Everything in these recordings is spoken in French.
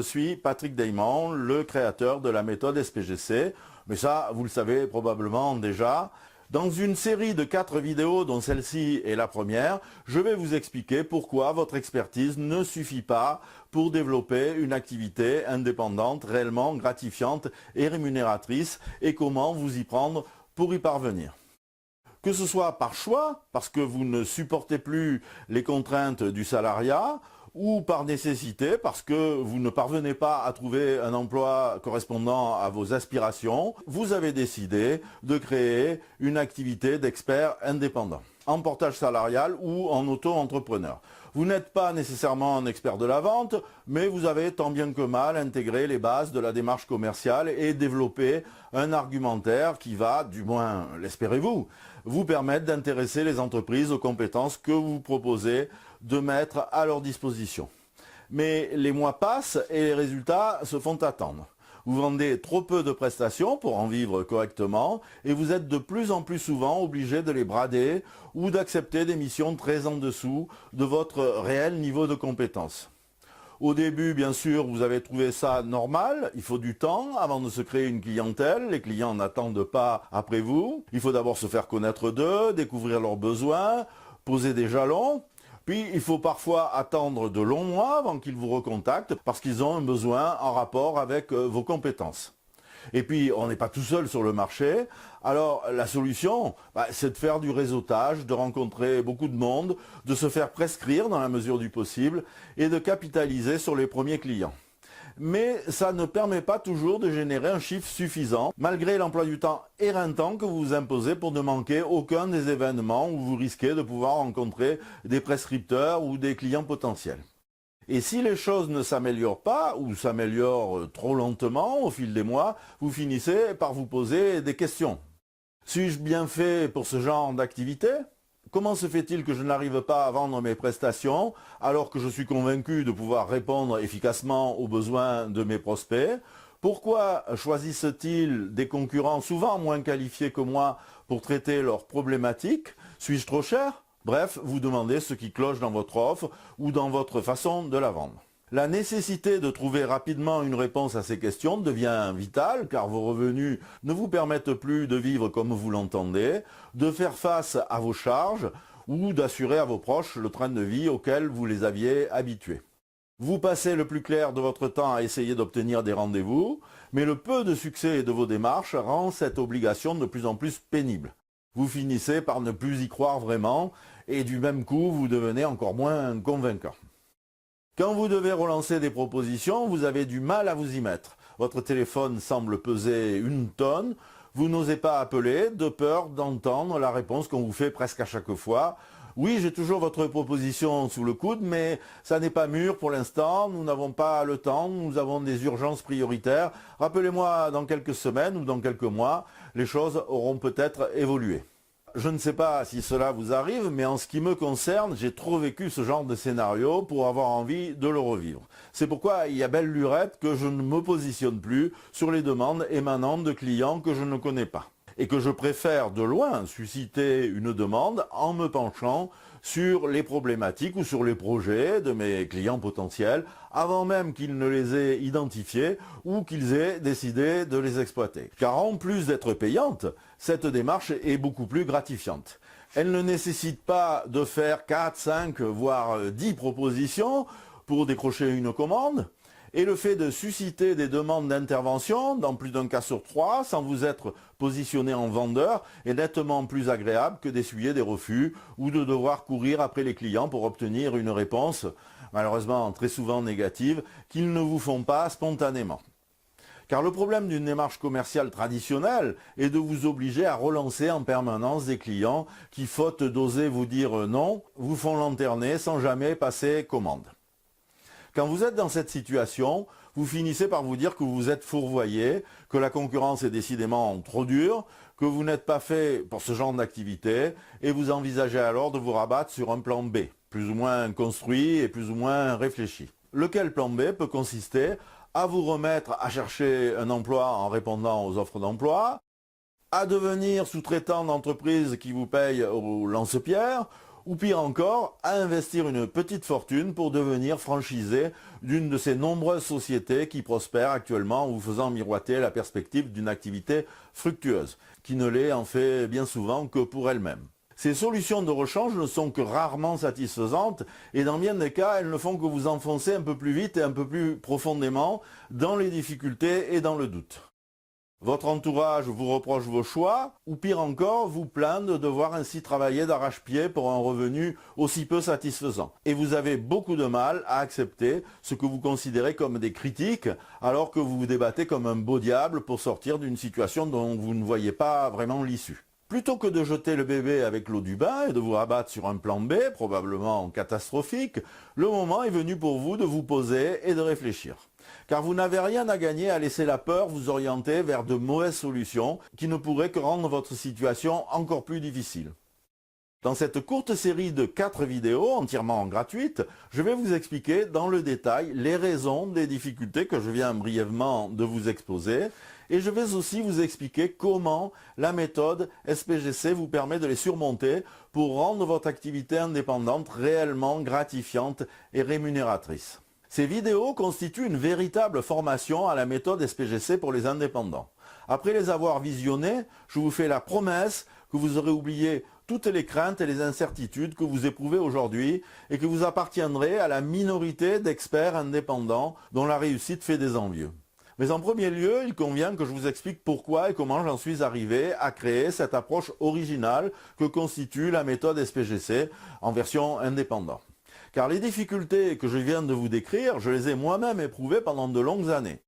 suis Patrick Deymans, le créateur de la méthode SPGC. Mais ça, vous le savez probablement déjà. Dans une série de 4 vidéos, dont celle-ci est la première, je vais vous expliquer pourquoi votre expertise ne suffit pas pour développer une activité indépendante, réellement gratifiante et rémunératrice, et comment vous y prendre pour y parvenir. Que ce soit par choix, parce que vous ne supportez plus les contraintes du salariat, ou par nécessité, parce que vous ne parvenez pas à trouver un emploi correspondant à vos aspirations, vous avez décidé de créer une activité d'expert indépendant, en portage salarial ou en auto-entrepreneur. Vous n'êtes pas nécessairement un expert de la vente, mais vous avez tant bien que mal intégré les bases de la démarche commerciale et développé un argumentaire qui va, du moins l'espérez-vous, vous permettre d'intéresser les entreprises aux compétences que vous proposez de mettre à leur disposition. Mais les mois passent et les résultats se font attendre. Vous vendez trop peu de prestations pour en vivre correctement et vous êtes de plus en plus souvent obligé de les brader ou d'accepter des missions très en dessous de votre réel niveau de compétence. Au début, bien sûr, vous avez trouvé ça normal, il faut du temps avant de se créer une clientèle, les clients n'attendent pas après vous. Il faut d'abord se faire connaître d'eux, découvrir leurs besoins, poser des jalons. Puis, il faut parfois attendre de longs mois avant qu'ils vous recontactent parce qu'ils ont un besoin en rapport avec vos compétences. Et puis, on n'est pas tout seul sur le marché. Alors, la solution, c'est de faire du réseautage, de rencontrer beaucoup de monde, de se faire prescrire dans la mesure du possible et de capitaliser sur les premiers clients. Mais ça ne permet pas toujours de générer un chiffre suffisant, malgré l'emploi du temps éreintant que vous vous imposez pour ne manquer aucun des événements où vous risquez de pouvoir rencontrer des prescripteurs ou des clients potentiels. Et si les choses ne s'améliorent pas, ou s'améliorent trop lentement au fil des mois, vous finissez par vous poser des questions. Suis-je bien fait pour ce genre d'activité ? Comment se fait-il que je n'arrive pas à vendre mes prestations alors que je suis convaincu de pouvoir répondre efficacement aux besoins de mes prospects ? Pourquoi choisissent-ils des concurrents souvent moins qualifiés que moi pour traiter leurs problématiques ? Suis-je trop cher ? Bref, vous demandez ce qui cloche dans votre offre ou dans votre façon de la vendre. La nécessité de trouver rapidement une réponse à ces questions devient vitale car vos revenus ne vous permettent plus de vivre comme vous l'entendez, de faire face à vos charges ou d'assurer à vos proches le train de vie auquel vous les aviez habitués. Vous passez le plus clair de votre temps à essayer d'obtenir des rendez-vous, mais le peu de succès de vos démarches rend cette obligation de plus en plus pénible. Vous finissez par ne plus y croire vraiment et du même coup vous devenez encore moins convaincant. Quand vous devez relancer des propositions, vous avez du mal à vous y mettre. Votre téléphone semble peser 1 tonne, vous n'osez pas appeler de peur d'entendre la réponse qu'on vous fait presque à chaque fois. Oui, j'ai toujours votre proposition sous le coude, mais ça n'est pas mûr pour l'instant, nous n'avons pas le temps, nous avons des urgences prioritaires. Rappelez-moi dans quelques semaines ou dans quelques mois, les choses auront peut-être évolué. Je ne sais pas si cela vous arrive, mais en ce qui me concerne, j'ai trop vécu ce genre de scénario pour avoir envie de le revivre. C'est pourquoi il y a belle lurette que je ne me positionne plus sur les demandes émanant de clients que je ne connais pas. Et que je préfère de loin susciter une demande en me penchant sur les problématiques ou sur les projets de mes clients potentiels avant même qu'ils ne les aient identifiés ou qu'ils aient décidé de les exploiter. Car en plus d'être payante, cette démarche est beaucoup plus gratifiante. Elle ne nécessite pas de faire 4, 5, voire 10 propositions pour décrocher une commande. Et le fait de susciter des demandes d'intervention dans plus d'un cas sur 3 sans vous être positionné en vendeur est nettement plus agréable que d'essuyer des refus ou de devoir courir après les clients pour obtenir une réponse, malheureusement très souvent négative, qu'ils ne vous font pas spontanément. Car le problème d'une démarche commerciale traditionnelle est de vous obliger à relancer en permanence des clients qui, faute d'oser vous dire non, vous font lanterner sans jamais passer commande. Quand vous êtes dans cette situation, vous finissez par vous dire que vous êtes fourvoyé, que la concurrence est décidément trop dure, que vous n'êtes pas fait pour ce genre d'activité, et vous envisagez alors de vous rabattre sur un plan B, plus ou moins construit et plus ou moins réfléchi. Lequel plan B peut consister à vous remettre à chercher un emploi en répondant aux offres d'emploi, à devenir sous-traitant d'entreprise qui vous paye au lance-pierre, ou pire encore, à investir une petite fortune pour devenir franchisé d'une de ces nombreuses sociétés qui prospèrent actuellement en vous faisant miroiter la perspective d'une activité fructueuse, qui ne l'est en fait bien souvent que pour elle-même. Ces solutions de rechange ne sont que rarement satisfaisantes et dans bien des cas, elles ne font que vous enfoncer un peu plus vite et un peu plus profondément dans les difficultés et dans le doute. Votre entourage vous reproche vos choix, ou pire encore, vous plaint de devoir ainsi travailler d'arrache-pied pour un revenu aussi peu satisfaisant. Et vous avez beaucoup de mal à accepter ce que vous considérez comme des critiques, alors que vous vous débattez comme un beau diable pour sortir d'une situation dont vous ne voyez pas vraiment l'issue. Plutôt que de jeter le bébé avec l'eau du bain et de vous rabattre sur un plan B, probablement catastrophique, le moment est venu pour vous de vous poser et de réfléchir. Car vous n'avez rien à gagner à laisser la peur vous orienter vers de mauvaises solutions qui ne pourraient que rendre votre situation encore plus difficile. Dans cette courte série de 4 vidéos entièrement gratuites, je vais vous expliquer dans le détail les raisons des difficultés que je viens brièvement de vous exposer et je vais aussi vous expliquer comment la méthode SPGC vous permet de les surmonter pour rendre votre activité indépendante réellement gratifiante et rémunératrice. Ces vidéos constituent une véritable formation à la méthode SPGC pour les indépendants. Après les avoir visionnées, je vous fais la promesse que vous aurez oublié toutes les craintes et les incertitudes que vous éprouvez aujourd'hui et que vous appartiendrez à la minorité d'experts indépendants dont la réussite fait des envieux. Mais en premier lieu, il convient que je vous explique pourquoi et comment j'en suis arrivé à créer cette approche originale que constitue la méthode SPGC en version indépendante. Car les difficultés que je viens de vous décrire, je les ai moi-même éprouvées pendant de longues années.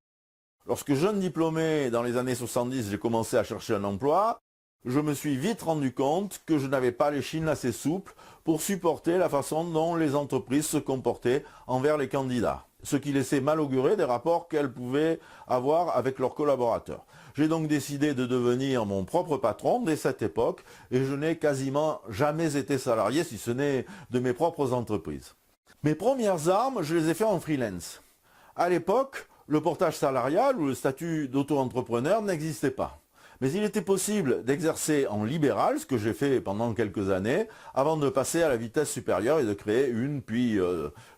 Lorsque jeune diplômé dans les années 70, j'ai commencé à chercher un emploi, je me suis vite rendu compte que je n'avais pas l'échine assez souple pour supporter la façon dont les entreprises se comportaient envers les candidats, ce qui laissait mal augurer des rapports qu'elles pouvaient avoir avec leurs collaborateurs. J'ai donc décidé de devenir mon propre patron dès cette époque et je n'ai quasiment jamais été salarié si ce n'est de mes propres entreprises. Mes premières armes, je les ai fait en freelance. À l'époque, le portage salarial ou le statut d'auto-entrepreneur n'existait pas. Mais il était possible d'exercer en libéral, ce que j'ai fait pendant quelques années, avant de passer à la vitesse supérieure et de créer une puis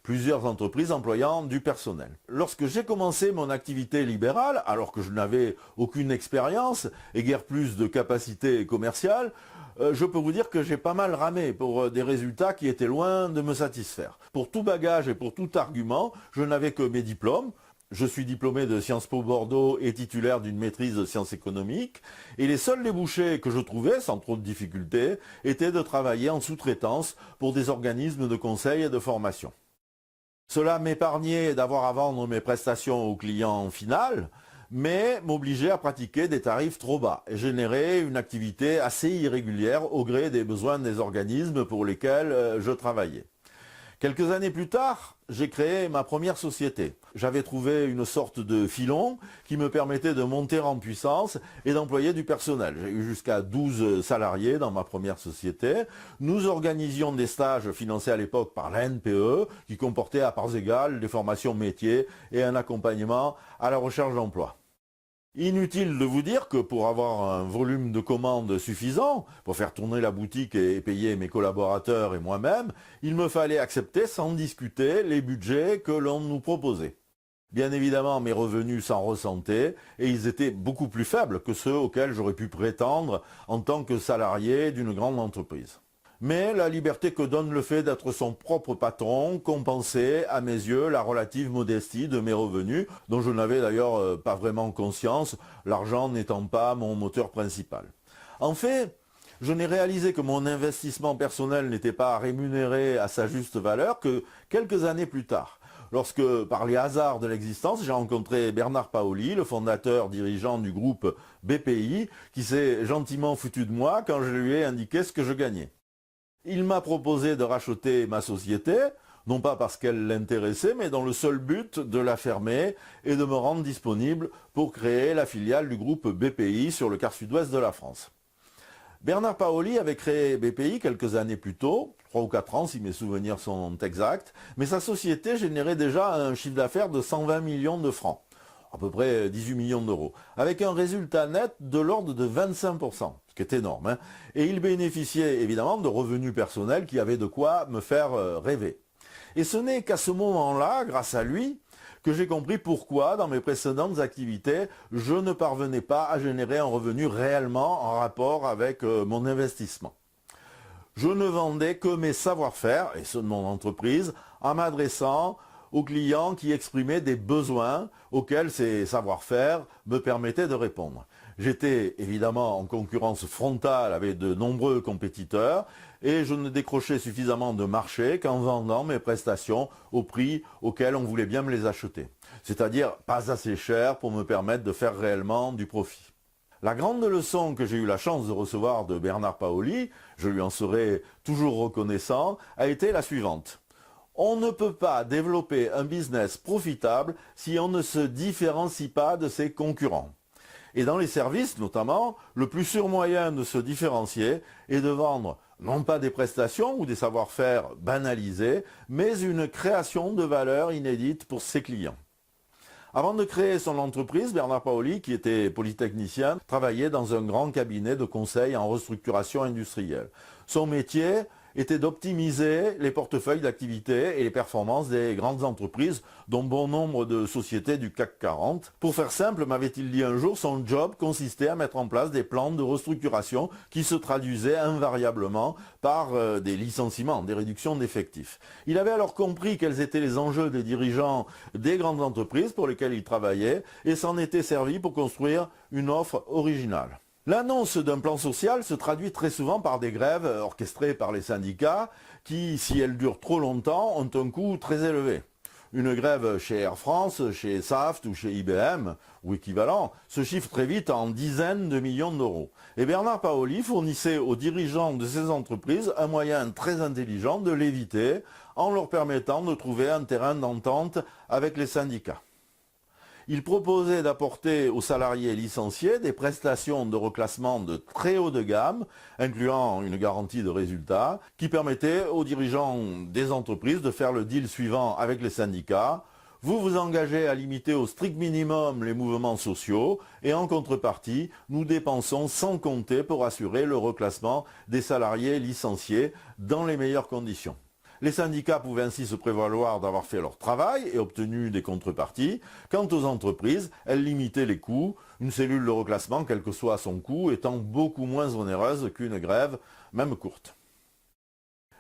plusieurs entreprises employant du personnel. Lorsque j'ai commencé mon activité libérale, alors que je n'avais aucune expérience et guère plus de capacité commerciale, je peux vous dire que j'ai pas mal ramé pour des résultats qui étaient loin de me satisfaire. Pour tout bagage et pour tout argument, je n'avais que mes diplômes. Je suis diplômé de Sciences Po Bordeaux et titulaire d'une maîtrise de sciences économiques. Et les seuls débouchés que je trouvais, sans trop de difficultés, étaient de travailler en sous-traitance pour des organismes de conseil et de formation. Cela m'épargnait d'avoir à vendre mes prestations au client final, mais m'obligeait à pratiquer des tarifs trop bas et générer une activité assez irrégulière au gré des besoins des organismes pour lesquels je travaillais. Quelques années plus tard, j'ai créé ma première société. J'avais trouvé une sorte de filon qui me permettait de monter en puissance et d'employer du personnel. J'ai eu jusqu'à 12 salariés dans ma première société. Nous organisions des stages financés à l'époque par la NPE qui comportaient à parts égales des formations métiers et un accompagnement à la recherche d'emploi. Inutile de vous dire que pour avoir un volume de commandes suffisant, pour faire tourner la boutique et payer mes collaborateurs et moi-même, il me fallait accepter sans discuter les budgets que l'on nous proposait. Bien évidemment, mes revenus s'en ressentaient et ils étaient beaucoup plus faibles que ceux auxquels j'aurais pu prétendre en tant que salarié d'une grande entreprise. Mais la liberté que donne le fait d'être son propre patron compensait à mes yeux la relative modestie de mes revenus, dont je n'avais d'ailleurs pas vraiment conscience, l'argent n'étant pas mon moteur principal. En fait, je n'ai réalisé que mon investissement personnel n'était pas rémunéré à sa juste valeur que quelques années plus tard. Lorsque, par les hasards de l'existence, j'ai rencontré Bernard Paoli, le fondateur dirigeant du groupe BPI, qui s'est gentiment foutu de moi quand je lui ai indiqué ce que je gagnais. Il m'a proposé de racheter ma société, non pas parce qu'elle l'intéressait, mais dans le seul but de la fermer et de me rendre disponible pour créer la filiale du groupe BPI sur le quart sud-ouest de la France. Bernard Paoli avait créé BPI quelques années plus tôt, 3 ou 4 ans si mes souvenirs sont exacts, mais sa société générait déjà un chiffre d'affaires de 120 millions de francs, à peu près 18 millions d'euros, avec un résultat net de l'ordre de 25%, ce qui est énorme, hein. Et il bénéficiait évidemment de revenus personnels qui avaient de quoi me faire rêver. Et ce n'est qu'à ce moment-là, grâce à lui, que j'ai compris pourquoi, dans mes précédentes activités, je ne parvenais pas à générer un revenu réellement en rapport avec mon investissement. Je ne vendais que mes savoir-faire, et ceux de mon entreprise, en m'adressant aux clients qui exprimaient des besoins auxquels ces savoir-faire me permettaient de répondre. J'étais évidemment en concurrence frontale avec de nombreux compétiteurs et je ne décrochais suffisamment de marché qu'en vendant mes prestations au prix auquel on voulait bien me les acheter. C'est-à-dire pas assez cher pour me permettre de faire réellement du profit. La grande leçon que j'ai eu la chance de recevoir de Bernard Paoli, je lui en serai toujours reconnaissant, a été la suivante. On ne peut pas développer un business profitable si on ne se différencie pas de ses concurrents. Et dans les services notamment, le plus sûr moyen de se différencier est de vendre non pas des prestations ou des savoir-faire banalisés, mais une création de valeur inédite pour ses clients. Avant de créer son entreprise, Bernard Paoli, qui était polytechnicien, travaillait dans un grand cabinet de conseil en restructuration industrielle. Son métier était d'optimiser les portefeuilles d'activités et les performances des grandes entreprises, dont bon nombre de sociétés du CAC 40. Pour faire simple, m'avait-il dit un jour, son job consistait à mettre en place des plans de restructuration qui se traduisaient invariablement par des licenciements, des réductions d'effectifs. Il avait alors compris quels étaient les enjeux des dirigeants des grandes entreprises pour lesquelles il travaillait et s'en était servi pour construire une offre originale. L'annonce d'un plan social se traduit très souvent par des grèves orchestrées par les syndicats qui, si elles durent trop longtemps, ont un coût très élevé. Une grève chez Air France, chez Saft ou chez IBM, ou équivalent, se chiffre très vite en dizaines de millions d'euros. Et Bernard Paoli fournissait aux dirigeants de ces entreprises un moyen très intelligent de l'éviter en leur permettant de trouver un terrain d'entente avec les syndicats. Il proposait d'apporter aux salariés licenciés des prestations de reclassement de très haut de gamme, incluant une garantie de résultat, qui permettait aux dirigeants des entreprises de faire le deal suivant avec les syndicats. Vous vous engagez à limiter au strict minimum les mouvements sociaux et en contrepartie, nous dépensons sans compter pour assurer le reclassement des salariés licenciés dans les meilleures conditions. Les syndicats pouvaient ainsi se prévaloir d'avoir fait leur travail et obtenu des contreparties. Quant aux entreprises, elles limitaient les coûts, une cellule de reclassement, quel que soit son coût, étant beaucoup moins onéreuse qu'une grève, même courte.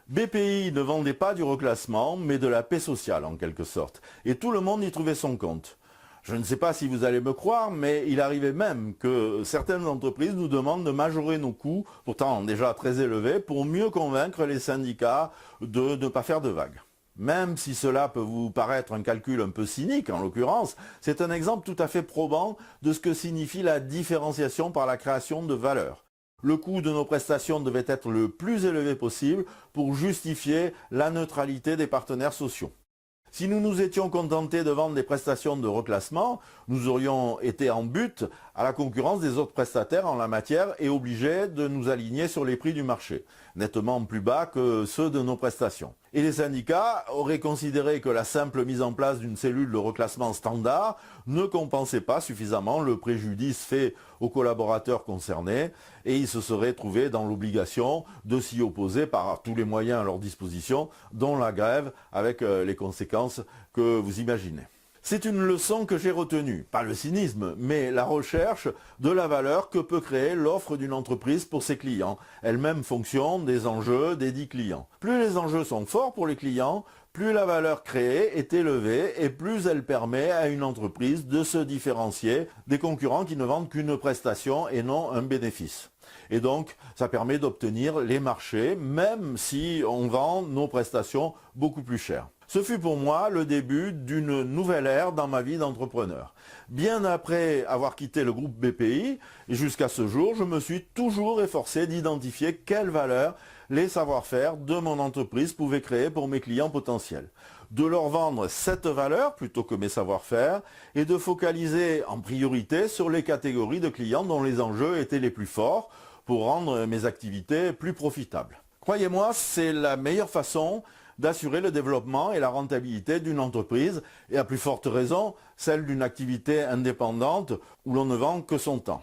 BPI ne vendait pas du reclassement, mais de la paix sociale en quelque sorte, et tout le monde y trouvait son compte. Je ne sais pas si vous allez me croire, mais il arrivait même que certaines entreprises nous demandent de majorer nos coûts, pourtant déjà très élevés, pour mieux convaincre les syndicats de ne pas faire de vagues. Même si cela peut vous paraître un calcul un peu cynique en l'occurrence, c'est un exemple tout à fait probant de ce que signifie la différenciation par la création de valeur. Le coût de nos prestations devait être le plus élevé possible pour justifier la neutralité des partenaires sociaux. Si nous nous étions contentés de vendre des prestations de reclassement, nous aurions été en butte à la concurrence des autres prestataires en la matière et obligés de nous aligner sur les prix du marché, nettement plus bas que ceux de nos prestations. Et les syndicats auraient considéré que la simple mise en place d'une cellule de reclassement standard ne compensait pas suffisamment le préjudice fait aux collaborateurs concernés et ils se seraient trouvés dans l'obligation de s'y opposer par tous les moyens à leur disposition, dont la grève avec les conséquences que vous imaginez. C'est une leçon que j'ai retenue, pas le cynisme, mais la recherche de la valeur que peut créer l'offre d'une entreprise pour ses clients, elle-même fonction des enjeux des dits clients. Plus les enjeux sont forts pour les clients, plus la valeur créée est élevée et plus elle permet à une entreprise de se différencier des concurrents qui ne vendent qu'une prestation et non un bénéfice. Et donc, ça permet d'obtenir les marchés, même si on vend nos prestations beaucoup plus chères. Ce fut pour moi le début d'une nouvelle ère dans ma vie d'entrepreneur. Bien après avoir quitté le groupe BPI, et jusqu'à ce jour, je me suis toujours efforcé d'identifier quelle valeur les savoir-faire de mon entreprise pouvaient créer pour mes clients potentiels. De leur vendre cette valeur plutôt que mes savoir-faire et de focaliser en priorité sur les catégories de clients dont les enjeux étaient les plus forts pour rendre mes activités plus profitables. Croyez-moi, c'est la meilleure façon d'assurer le développement et la rentabilité d'une entreprise et à plus forte raison, celle d'une activité indépendante où l'on ne vend que son temps.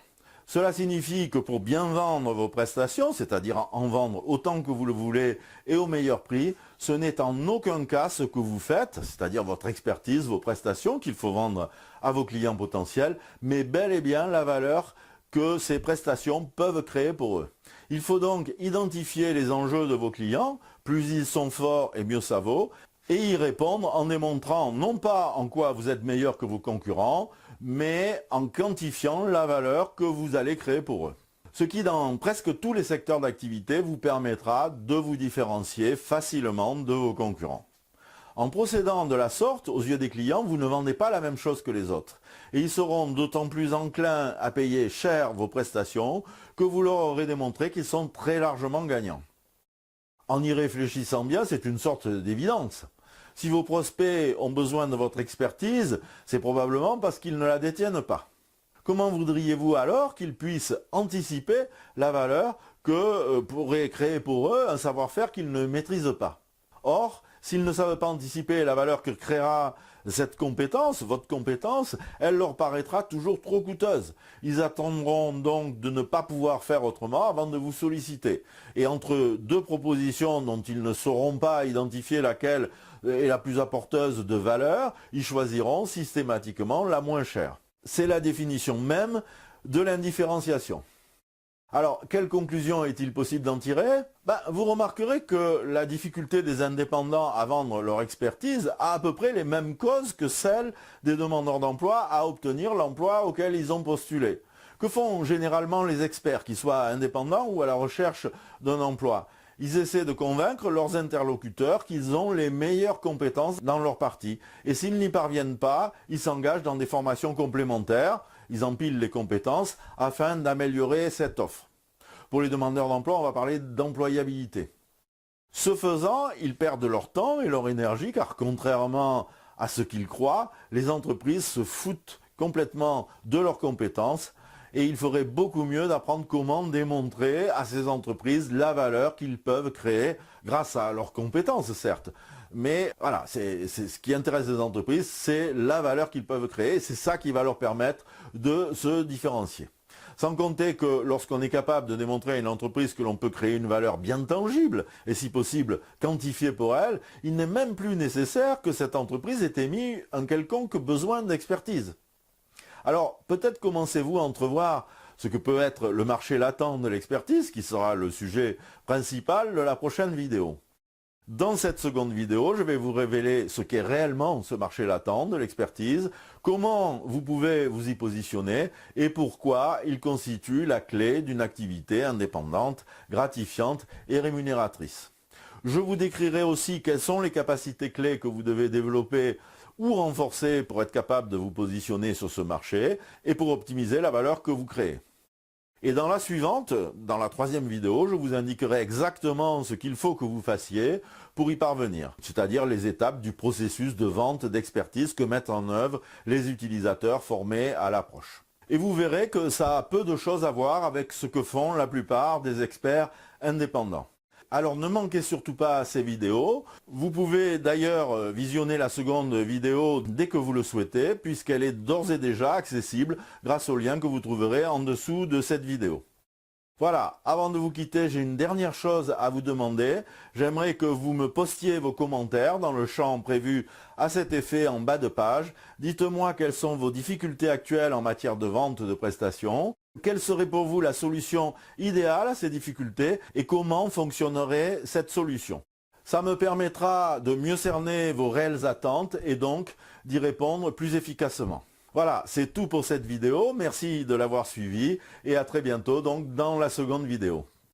Cela signifie que pour bien vendre vos prestations, c'est-à-dire en vendre autant que vous le voulez et au meilleur prix, ce n'est en aucun cas ce que vous faites, c'est-à-dire votre expertise, vos prestations qu'il faut vendre à vos clients potentiels, mais bel et bien la valeur que ces prestations peuvent créer pour eux. Il faut donc identifier les enjeux de vos clients, plus ils sont forts et mieux ça vaut, et y répondre en démontrant non pas en quoi vous êtes meilleur que vos concurrents, mais en quantifiant la valeur que vous allez créer pour eux. Ce qui, dans presque tous les secteurs d'activité, vous permettra de vous différencier facilement de vos concurrents. En procédant de la sorte, aux yeux des clients, vous ne vendez pas la même chose que les autres. Et ils seront d'autant plus enclins à payer cher vos prestations que vous leur aurez démontré qu'ils sont très largement gagnants. En y réfléchissant bien, c'est une sorte d'évidence. Si vos prospects ont besoin de votre expertise, c'est probablement parce qu'ils ne la détiennent pas. Comment voudriez-vous alors qu'ils puissent anticiper la valeur que pourrait créer pour eux un savoir-faire qu'ils ne maîtrisent pas? Or, s'ils ne savent pas anticiper la valeur que créera cette compétence, votre compétence, elle leur paraîtra toujours trop coûteuse. Ils attendront donc de ne pas pouvoir faire autrement avant de vous solliciter. Et entre deux propositions dont ils ne sauront pas identifier laquelle est la plus apporteuse de valeur, ils choisiront systématiquement la moins chère. C'est la définition même de l'indifférenciation. Alors, quelle conclusion est-il possible d'en tirer? Vous remarquerez que la difficulté des indépendants à vendre leur expertise a à peu près les mêmes causes que celle des demandeurs d'emploi à obtenir l'emploi auquel ils ont postulé. Que font généralement les experts, qu'ils soient indépendants ou à la recherche d'un emploi? Ils essaient de convaincre leurs interlocuteurs qu'ils ont les meilleures compétences dans leur partie. Et s'ils n'y parviennent pas, ils s'engagent dans des formations complémentaires, ils empilent les compétences afin d'améliorer cette offre. Pour les demandeurs d'emploi, on va parler d'employabilité. Ce faisant, ils perdent leur temps et leur énergie car contrairement à ce qu'ils croient, les entreprises se foutent complètement de leurs compétences et il ferait beaucoup mieux d'apprendre comment démontrer à ces entreprises la valeur qu'ils peuvent créer grâce à leurs compétences, certes. Mais voilà, c'est ce qui intéresse les entreprises, c'est la valeur qu'ils peuvent créer, c'est ça qui va leur permettre de se différencier. Sans compter que lorsqu'on est capable de démontrer à une entreprise que l'on peut créer une valeur bien tangible, et si possible quantifiée pour elle, il n'est même plus nécessaire que cette entreprise ait émis un quelconque besoin d'expertise. Alors, peut-être commencez-vous à entrevoir ce que peut être le marché latent de l'expertise, qui sera le sujet principal de la prochaine vidéo. Dans cette seconde vidéo, je vais vous révéler ce qu'est réellement ce marché latent de l'expertise, comment vous pouvez vous y positionner et pourquoi il constitue la clé d'une activité indépendante, gratifiante et rémunératrice. Je vous décrirai aussi quelles sont les capacités clés que vous devez développer ou renforcer pour être capable de vous positionner sur ce marché et pour optimiser la valeur que vous créez. Et dans la suivante, dans la troisième vidéo, je vous indiquerai exactement ce qu'il faut que vous fassiez pour y parvenir, c'est-à-dire les étapes du processus de vente d'expertise que mettent en œuvre les utilisateurs formés à l'approche. Et vous verrez que ça a peu de choses à voir avec ce que font la plupart des experts indépendants. Alors ne manquez surtout pas ces vidéos. Vous pouvez d'ailleurs visionner la seconde vidéo dès que vous le souhaitez, puisqu'elle est d'ores et déjà accessible grâce au lien que vous trouverez en dessous de cette vidéo. Voilà, avant de vous quitter, j'ai une dernière chose à vous demander. J'aimerais que vous me postiez vos commentaires dans le champ prévu à cet effet en bas de page. Dites-moi quelles sont vos difficultés actuelles en matière de vente de prestations. Quelle serait pour vous la solution idéale à ces difficultés et comment fonctionnerait cette solution? Ça me permettra de mieux cerner vos réelles attentes et donc d'y répondre plus efficacement. Voilà, c'est tout pour cette vidéo. Merci de l'avoir suivi et à très bientôt donc dans la seconde vidéo.